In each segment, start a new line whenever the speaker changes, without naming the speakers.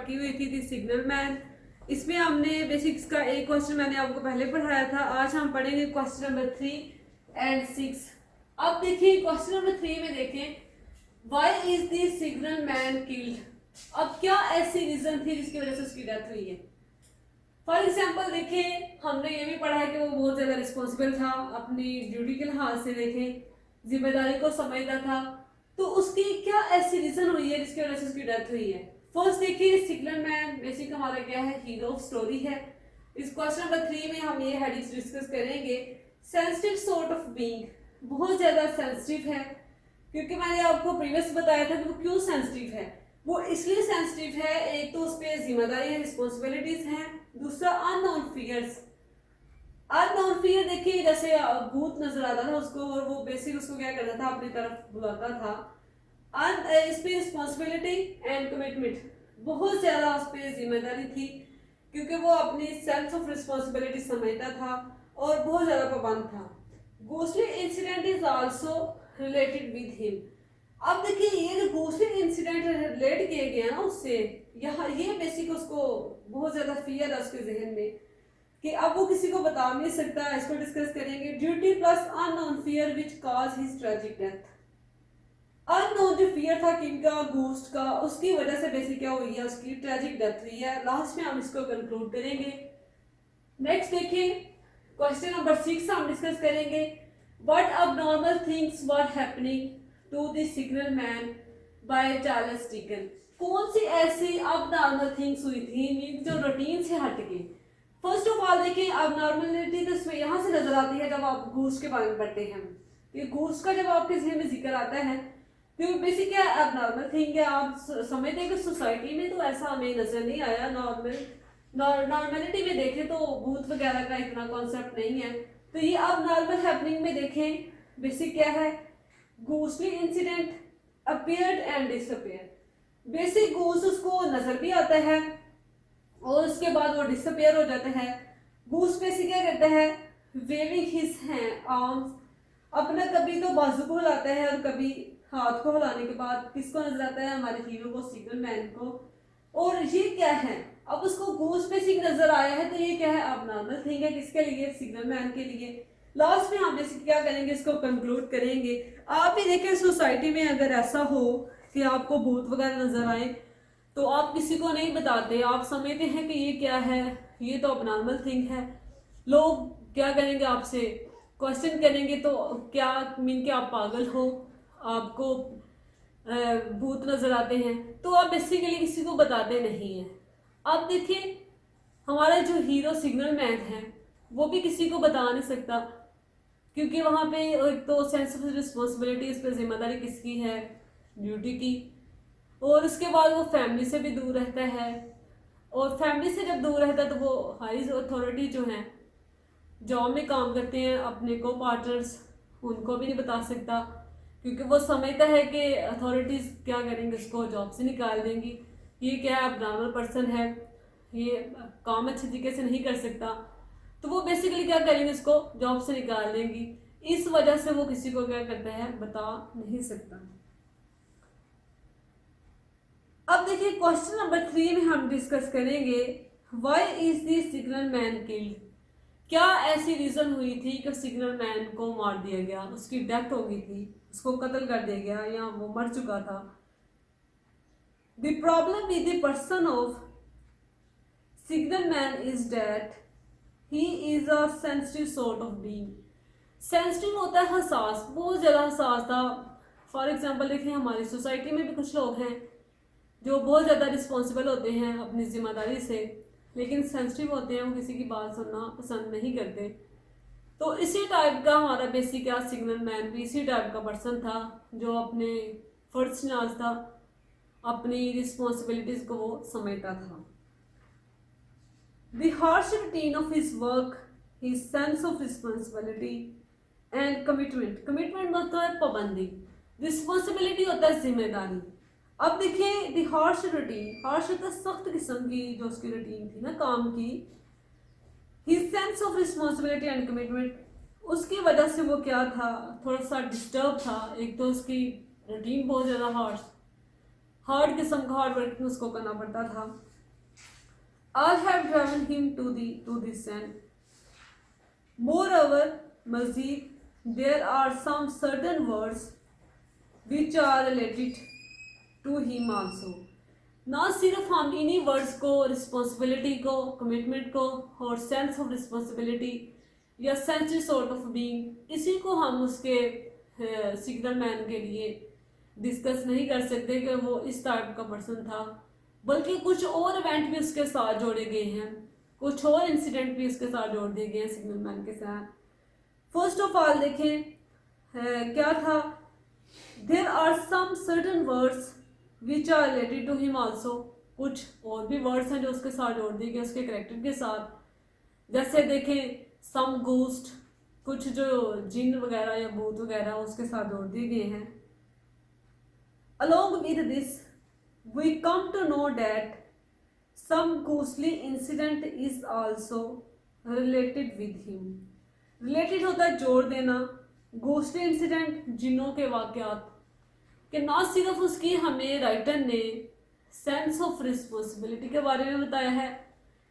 Start की हुई थी सिग्नल मैन। इसमें हमने बेसिक्स का एक क्वेश्चन मैंने आपको पहले पढ़ाया था। आज हम पढ़ेंगे क्वेश्चन नंबर 3 एंड 6। अब देखिए क्वेश्चन नंबर 3 में देखें, why is the signal man killed. अब क्या ऐसी रीजन थी जिसकी वजह से उसकी डेथ हुई है। फॉर एग्जाम्पल देखें, हमने ये भी पढ़ा है कि वो बहुत ज्यादा रिस्पॉन्सिबल था, अपनी ड्यूटी के लिहाज से देखें जिम्मेदारी को समझता था। तो उसकी क्या ऐसी रीजन हुई है जिसकी वजह से उसकी डेथ हुई है। फर्स्ट देखिए, सिग्नल मैन बेसिक हमारा क्या है, हीरो ऑफ स्टोरी है। इस क्वेश्चन नंबर 3 में हम ये हेडिंग्स डिस्कस करेंगे। सेंसिटिव सॉर्ट ऑफ बीइंग, बहुत ज्यादा सेंसिटिव है, क्योंकि मैंने आपको प्रीवियस बताया था कि वो क्यों सेंसिटिव है। वो इसलिए सेंसिटिव है, एक तो उस पर जिम्मेदारी है, रिस्पॉन्सिबिलिटीज हैं, दूसरा अननोन फियर्स। अननोन फियर देखिए, जैसे भूत नजर आता था उसको और वो बेसिक उसको क्या करता था, अपनी तरफ बुलाता था। इस पे रिस्पॉन्सिबिलिटी एंड कमिटमेंट, बहुत ज्यादा उस पर जिम्मेदारी थी, क्योंकि वो अपनी सेंस ऑफ रिस्पॉन्सिबिलिटी समझता था और बहुत ज्यादा पाबंद था। Ghostly incident is also related with him. अब देखिए, ये जो घोस्टली इंसिडेंट रिलेट किए गए ना उससे, यहाँ ये बेसिक उसको बहुत ज्यादा फियर है उसके जहन में कि अब वो किसी को बता नहीं सकता। इसको डिस्कस करेंगे। Duty plus unknown fear which cause his tragic death. Unknown जो फियर था किंग का, घोस्ट का, उसकी वजह से बेसिक क्या हुई है, उसकी ट्रेजिक डेथ हुई है। लास्ट में हम इसको कंक्लूड करेंगे। नेक्स्ट देखिए, क्वेश्चन नंबर 6 हम डिस्कस करेंगे। What abnormal things were happening to the signal man by Charles Dickens. कौन सी ऐसी अबनॉर्मल थिंग्स हुई थी जो रूटीन से हटके। फर्स्ट ऑफ ऑल देखिए, अबनॉर्मलिटी तो इसमें यहाँ से नजर आती है जब आप घूस के बारे में पढ़ते हैं। ये घूस का जब आपके जहन में जिक्र आता है तो बेसिक क्या अबनॉर्मल थिंग है। आप समझते हैं कि सोसाइटी में तो ऐसा हमें नजर नहीं आया। नॉर्मलिटी में देखें तो भूत वगैरह का इतना कॉन्सेप्ट नहीं है। तो ये अबनॉर्मल हैपनिंग में देखें बेसिक क्या है, ghostly incident appeared and disappear. Basic ghost उसको नजर भी आता है और उसके बाद वो डिसअपीयर हो जाता है। घोस्ट बेसिक क्या करता है, वेविंग हिज आर्म्स, अपना कभी तो बाजू को हिलाता है और कभी हाथ को हिलाने के बाद किसको नजर आता है, हमारे हीरो को, सिग्नल मैन को। और ये क्या है, अब उसको घोस्ट बेसिक नजर आया है तो ये क्या है, अबनॉर्मल थिंग है। किसके लिए, सिग्नल मैन के लिए। लास्ट में हम बेसिक क्या करेंगे, इसको कंक्लूड करेंगे। आप भी देखें सोसाइटी में अगर ऐसा हो कि आपको भूत वगैरह नजर आए तो आप किसी को नहीं बताते, आप समझते हैं कि ये क्या है, ये तो अबनॉर्मल थिंग है। लोग क्या करेंगे, आपसे क्वेश्चन करेंगे तो क्या मीन के आप पागल हो, आपको भूत नजर आते हैं, तो आप बेसिकली किसी को बताते नहीं हैं। अब देखिए, हमारा जो हीरो सिग्नल मैन है वो भी किसी को बता नहीं सकता, क्योंकि वहां पे एक तो सेंस ऑफ रिस्पॉन्सिबिलिटी, इस पर जिम्मेदारी किसकी है, ड्यूटी की। और उसके बाद वो फैमिली से भी दूर रहता है, और फैमिली से जब दूर रहता है तो वो हाई अथॉरिटी जो है, जॉब में काम करते हैं, अपने को पार्टनर्स, उनको भी नहीं बता सकता, क्योंकि वो समझता है कि अथॉरिटीज क्या करेंगे, उसको जॉब से निकाल देंगी। ये क्या है, अबनॉर्मल पर्सन है, ये काम अच्छे तरीके से नहीं कर सकता, तो वो बेसिकली क्या करेंगे, इसको जॉब से निकाल देंगी। इस वजह से वो किसी को क्या करता है, बता नहीं सकता। अब देखिए, क्वेश्चन नंबर 3 में हम डिस्कस करेंगे, why is the signal man killed. क्या ऐसी रीजन हुई थी कि सिग्नल मैन को मार दिया गया, उसकी डेथ हो गई थी, उसको कत्ल कर दिया गया या वो मर चुका था। The problem with the person of signal man is that he is a sensitive sort of being. Sensitive होता है, हसास, बहुत ज्यादा हसास था। फॉर एग्जाम्पल देखिए, हमारी सोसाइटी में भी कुछ लोग हैं जो बहुत ज़्यादा रिस्पॉन्सिबल होते हैं अपनी जिम्मेदारी से, लेकिन सेंसिटिव होते हैं, वो किसी की बात सुनना पसंद नहीं करते। तो इसी टाइप का हमारा बेसिक क्या, सिग्नल मैन भी इसी टाइप का पर्सन था जो अपने फर्ज नाज था, अपनी रिस्पॉन्सिबिलिटीज को वो समझता था। The harsh routine of his work, his sense of responsibility and commitment. Commitment मतलब है पाबंदी, रिस्पॉन्सिबिलिटी होता है जिम्मेदारी। अब देखिए, द हार्श रूटीन, हार्श होता है सख्त किस्म की जो उसकी रूटीन थी ना काम की। His sense of responsibility and commitment, उसकी वजह से वो क्या था, थोड़ा सा डिस्टर्ब था। एक तो उसकी रूटीन बहुत ज़्यादा हार्ड किस्म का हार्ड वर्किंग उसको करना पड़ता था। all have driven him to this end. Moreover, Mazid, there are some certain words which are related to him also. ना सिर्फ हम इन्हीं वर्ड्स को, रिस्पॉन्सिबिलिटी को, कमिटमेंट को और सेंस ऑफ रिस्पॉन्सिबिलिटी या सेंस सॉर्ट ऑफ बीइंग, इसी को हम उसके सिग्नल मैन के लिए डिस्कस नहीं कर सकते कि वो इस टाइप का पर्सन था, बल्कि कुछ और इवेंट भी उसके साथ जोड़े गए हैं, कुछ और इंसिडेंट भी उसके साथ जोड़ दिए गए हैं सिग्नल मैन के साथ। फर्स्ट ऑफ ऑल देखें क्या था, there are some certain words which are related to him also, कुछ और भी वर्ड्स हैं जो उसके साथ जोड़ दिए गए उसके करेक्टर के साथ। जैसे देखें सम घोस्ट, कुछ जो जिन वगैरह या भूत वगैरह उसके साथ जोड़ दिए गए हैं। Along with this, we come to know that some ghostly incident is also related with him. Related होता है जोड़ देना, ghostly incident जिन्नों के वाक़यात, कि ना सिर्फ उसकी हमें राइटर ने सेंस ऑफ रिस्पॉन्सिबिलिटी के बारे में बताया है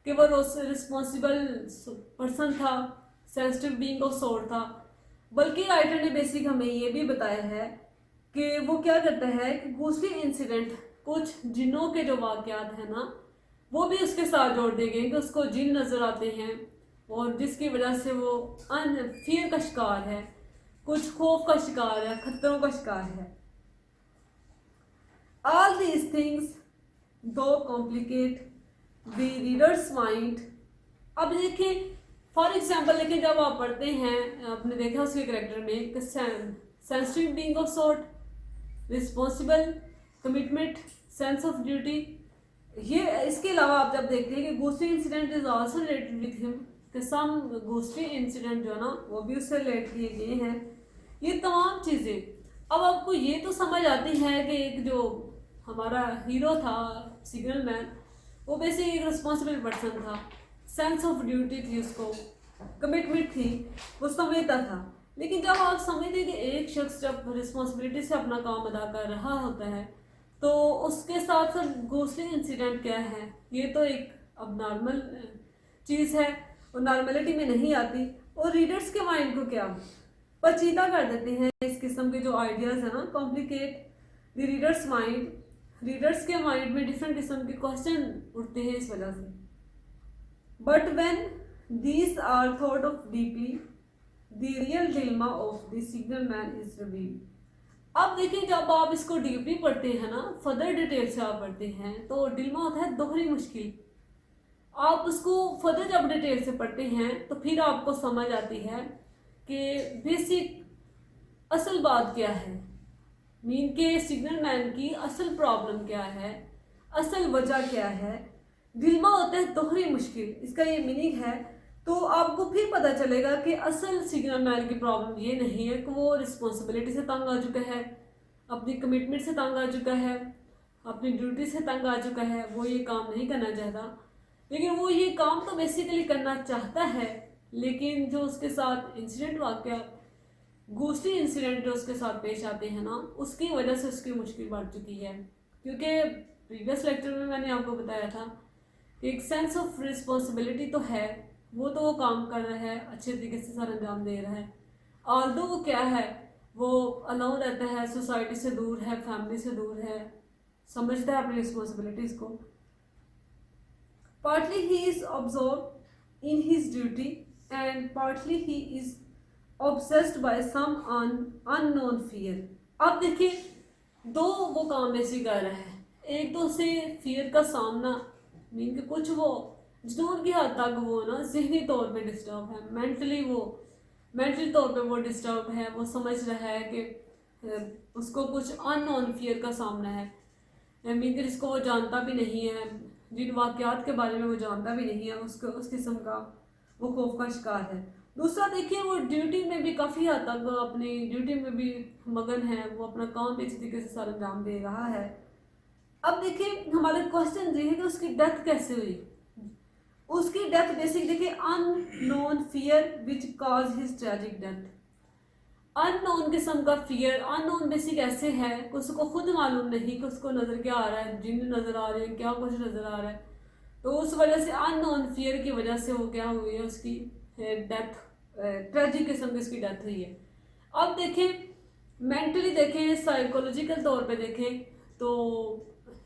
कि वो रिस्पॉन्सिबल पर्सन था, सेंसिटिव बीइंग ऑफ सॉर्ट था, बल्कि राइटर ने बेसिक हमें ये भी बताया है कि वो क्या करता है कि घोस्टली इंसिडेंट, कुछ जिन्नों के जो वाक़यात हैं ना, वो भी उसके साथ जोड़ दिए गए कि उसको जिन नज़र आते हैं और जिसकी वजह से वो फियर का शिकार है, कुछ खौफ का शिकार है, खतरों का शिकार है। All these things though complicate the reader's mind। अब देखिए फॉर एग्जाम्पल, देखिए जब आप पढ़ते हैं, आपने देखा उसके करेक्टर में कि sensitive being of sort, responsible, commitment, sense of duty, ये इसके अलावा आप जब देखते हैं कि ghostly incident is also related with him, कि सम घोस्टली इंसिडेंट जो है ना वो भी उससे रिलेट किए गए हैं। ये तमाम चीज़ें अब आपको ये तो समझ आती है कि एक जो हमारा हीरो था सिग्नल मैन, वो बेसिक एक रिस्पॉन्सिबल पर्सन था, सेंस ऑफ ड्यूटी थी उसको, कमिटमेंट थी, वो समझता था। लेकिन जब आप समझते कि एक शख्स जब रिस्पॉन्सिबिलिटी से अपना काम अदा कर रहा होता है तो उसके साथ साथ घोस्टली इंसिडेंट क्या है, ये तो एक अब नॉर्मल चीज़ है और नॉर्मलिटी में नहीं आती, और रीडर्स के माइंड को क्या पचीदा कर देते हैं इस किस्म के जो आइडियाज़ है ना, complicate the readers mind. Readers के माइंड में डिफरेंट किस्म के क्वेश्चन उठते हैं इस वजह से। But when these are thought of deeply the real dilemma of the signal man is revealed. अब देखिए जब आप इसको डीपली पढ़ते हैं ना, फर्दर डिटेल से आप पढ़ते हैं, तो डिलेमा होता है दोहरी मुश्किल। आप उसको फर्दर जब डिटेल से पढ़ते हैं तो फिर आपको समझ आती है कि बेसिक असल बात क्या है, मीन के सिग्नल मैन की असल प्रॉब्लम क्या है, असल वजह क्या है। डिलेमा होता है दोहरी मुश्किल, इसका ये मीनिंग है। तो आपको फिर पता चलेगा कि असल सिग्नल मैन की प्रॉब्लम ये नहीं है कि वो रिस्पॉन्सिबिलिटी से तंग आ चुका है, अपनी कमिटमेंट से तंग आ चुका है, अपनी ड्यूटी से तंग आ चुका है, वो ये काम नहीं करना चाहता। लेकिन वो ये काम तो बेसिकली करना चाहता है, लेकिन जो उसके साथ इंसिडेंट वाक़या, घोस्टली इंसिडेंट जो उसके साथ पेश आते हैं ना, उसकी वजह से उसकी मुश्किल बढ़ चुकी है। क्योंकि प्रीवियस लेक्चर में मैंने आपको बताया था कि एक सेंस ऑफ रिस्पॉन्सिबिलिटी तो है, वो तो वो काम कर रहा है, अच्छे तरीके से सारा अंजाम दे रहा है, ऑल्दो वो क्या है, वो अलाउ रहता है, सोसाइटी से दूर है, फैमिली से दूर है, समझता है अपनी रिस्पॉन्सिबिलिटीज़ को। Partly he is observe in his duty and partly he is obsessed by some unknown fear. अब देखिए दो वो काम बेसिक कर रहा है, एक तो उसे फियर का सामना, मीन के कुछ वो जुनून की हद तक वो ना ज़हनी तौर पे डिस्टर्ब है, मेंटली तौर पे वो डिस्टर्ब है, वो समझ रहा है कि उसको कुछ अननोन फियर का सामना है, मीन के जिसको वो जानता भी नहीं है, जिन वाक़यात के बारे में वो जानता भी नहीं है, उसको उस किस्म का वो खौफ का शिकार है। दूसरा देखिए वो ड्यूटी में भी काफ़ी हद तक अपनी ड्यूटी में भी मगन है, वो अपना काम भी अच्छी तरीके से सारा अंजाम दे रहा है। अब देखिए हमारे क्वेश्चन ये है कि उसकी डेथ कैसे हुई। उसकी डेथ बेसिक देखिए unknown fear which cause his tragic death. Unknown किस्म का फियर, अननोन बेसिक ऐसे है कि उसको खुद मालूम नहीं कि उसको नज़र क्या आ रहा है, जिन नज़र आ रहे हैं, क्या कुछ नज़र आ रहा है, तो उस वजह से अननोन फियर की वजह से वो क्या हुई है, उसकी डेथ, ट्रेजिक किस्म की उसकी डेथ हुई है। अब देखें मेंटली देखें, साइकोलॉजिकल तौर पे देखें तो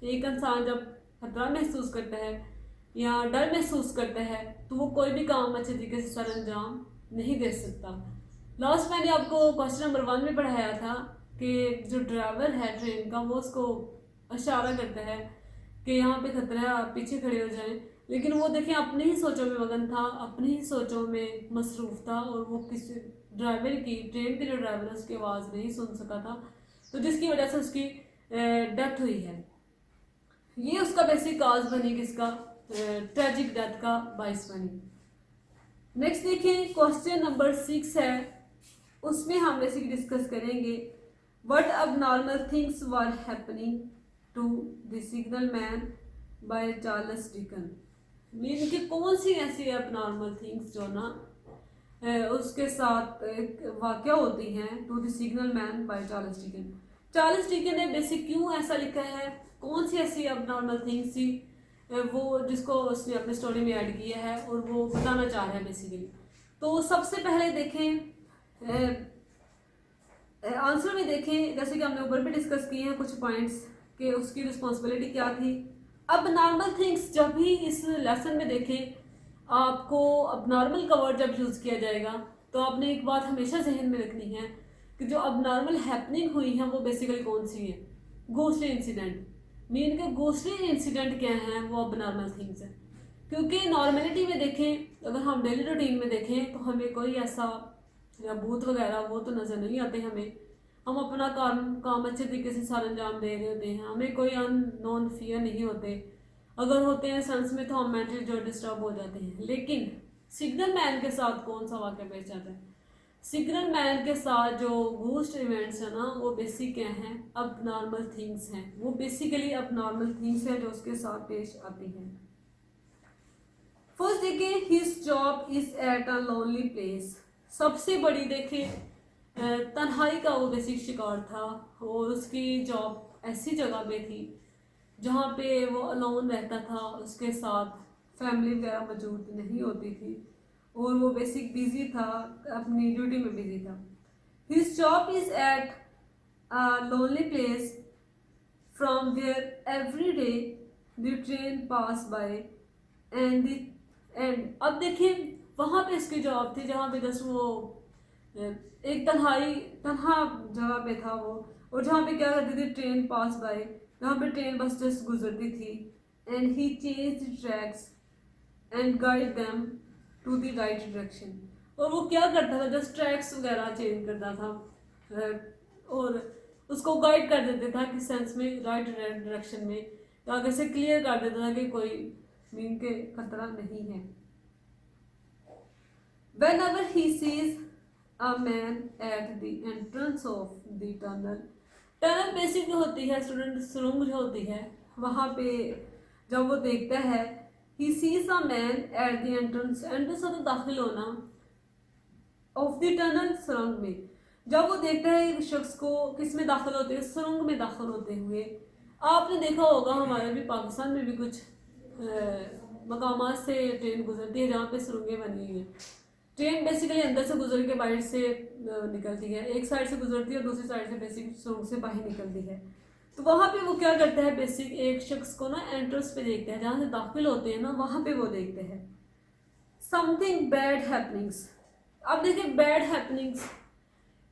एक इंसान जब खतरा महसूस करता है या डर महसूस करता है तो वो कोई भी काम अच्छे तरीके से सर अंजाम नहीं दे सकता। लास्ट मैंने आपको क्वेश्चन नंबर 1 में पढ़ाया था कि जो ड्राइवर है ट्रेन का वो उसको इशारा करता है कि यहाँ पे खतरा है, आप पीछे खड़े हो जाएं, लेकिन वो देखें अपनी ही सोचों में मगन था, अपनी ही सोचों में मसरूफ था और वो किसी ड्राइवर की, ट्रेन के जो ड्राइवर है उसकी आवाज़ नहीं सुन सका था, तो जिसकी वजह से उसकी डेथ हुई है। ये उसका बेसिक काज बनी, किसका, ट्रेजिक डेथ का बाइस बनी। नेक्स्ट देखिए क्वेश्चन नंबर 6 है, उसमें हम बेसिक डिस्कस करेंगे what abnormal things were happening to the signal man by Charles Dickens. मीन कि कौन सी ऐसी अब नॉर्मल थिंग्स जो ना उसके साथ वाक़या होती हैं to the signal man by Charles Dickens. Charles Dickens ने बेसिक क्यों ऐसा लिखा है, कौन सी ऐसी अब नॉर्मल थिंग्स थी वो जिसको उसने अपनी स्टोरी में ऐड किया है और वो बताना चाह रहा है बेसिकली। तो सबसे पहले देखें आंसर में देखें, जैसे कि हमने ऊपर भी डिस्कस किए हैं कुछ पॉइंट्स कि उसकी रिस्पॉन्सिबिलिटी क्या थी। अब नॉर्मल थिंग्स जब भी इस लेसन में देखें, आपको अब नॉर्मल का वर्ड जब यूज़ किया जाएगा तो आपने एक बात हमेशा जहन में रखनी है कि जो अब नॉर्मल हैपनिंग हुई है वो बेसिकली कौन सी है, घोस्टली इंसिडेंट। मीन के घोस्टली इंसिडेंट क्या है, वो अब नॉर्मल थिंग्स है। क्योंकि नॉर्मलिटी में देखें, अगर हम डेली रूटीन में देखें तो हमें कोई ऐसा या भूत वगैरह वो तो नज़र नहीं आते हमें, हम अपना काम अच्छे तरीके से सारा अंजाम दे रहे होते हैं, हमें कोई अननोन फियर नहीं होते, अगर होते हैं सेंस में तो हम मेंटली जो डिस्टर्ब हो जाते हैं। लेकिन सिग्नल मैन के साथ कौन सा वाक़या पेश जाता है, सिग्नल मैन के साथ जो घोस्ट इवेंट्स है ना वो बेसिक क्या हैं, अब नॉर्मल थिंग्स हैं, वो बेसिकली अब नॉर्मल थिंग्स हैं जो उसके साथ पेश आती हैं। फर्स्ट देखिए his job is at a lonely place. सबसे बड़ी देखें तन्हाई का वो बेसिक शिकार था और उसकी जॉब ऐसी जगह पे थी जहाँ पे वो अलोन रहता था, उसके साथ फैमिली वगैरह मौजूद नहीं होती थी और वो बेसिक बिजी था, अपनी ड्यूटी में बिजी था। His job is at a lonely place from where every day the train pass by and अब देखिए वहाँ पे इसकी जॉब थी जहाँ पे जस्ट वो एक तन्हा जगह पे था वो, और जहाँ पे क्या करती थी, ट्रेन पास बाय, जहाँ पे ट्रेन बस जस्ट गुजरती थी, and he change tracks and guide them to the right direction. और वो क्या करता था, जस्ट ट्रैक्स वगैरह चेंज करता था और उसको गाइड कर देता था कि सेंस में राइट डायरेक्शन में, आगे से क्लियर कर देता था कि कोई मीन के खतरा नहीं है। Whenever he sees a man at the entrance of the tunnel, tunnel basic जो होती है स्टूडेंट, सुरंग जो होती है, वहाँ पे जब वो देखता है he sees a man at the entrance, entrance होता दाखिल होना, ऑफ द टनल सुरंग में, जब वो देखता है एक शख्स को किस में दाखिल होते हैं, सुरंग में दाखिल होते हुए। आपने देखा होगा हमारे भी पाकिस्तान में भी कुछ मकामात से ट्रेन गुजरती है जहाँ पे सुरंगें बनी हुई हैं। ट्रेन बेसिकली अंदर से गुजर के बाहर से निकलती है, एक साइड से गुजरती है, दूसरी साइड से बेसिक सुरंग से बाहर निकलती है। तो वहाँ पे वो क्या करता है, बेसिक एक शख्स को ना एंट्रेंस पे देखते हैं, जहाँ से दाखिल होते हैं ना वहाँ पे वो देखते हैं समथिंग बैड हैपनिंग्स। अब देखिए बैड हैपनिंग्स,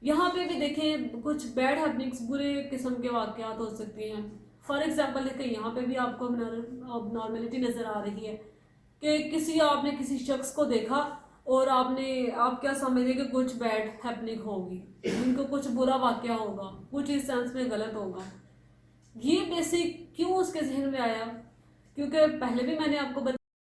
यहाँ पे भी देखें कुछ बैड हैपनिंग्स, बुरे किस्म के वाक़यात हो सकते हैं। फॉर एग्जांपल देखें यहाँ पे भी आपको नॉर्मलिटी नज़र आ रही है कि आपने किसी शख्स को देखा और आप क्या समझे कि कुछ बैड हैपनिंग होगी, उनको कुछ बुरा वाक़या होगा, कुछ इस सेंस में गलत होगा। ये बेसिक क्यों उसके जहन में आया, क्योंकि पहले भी मैंने आपको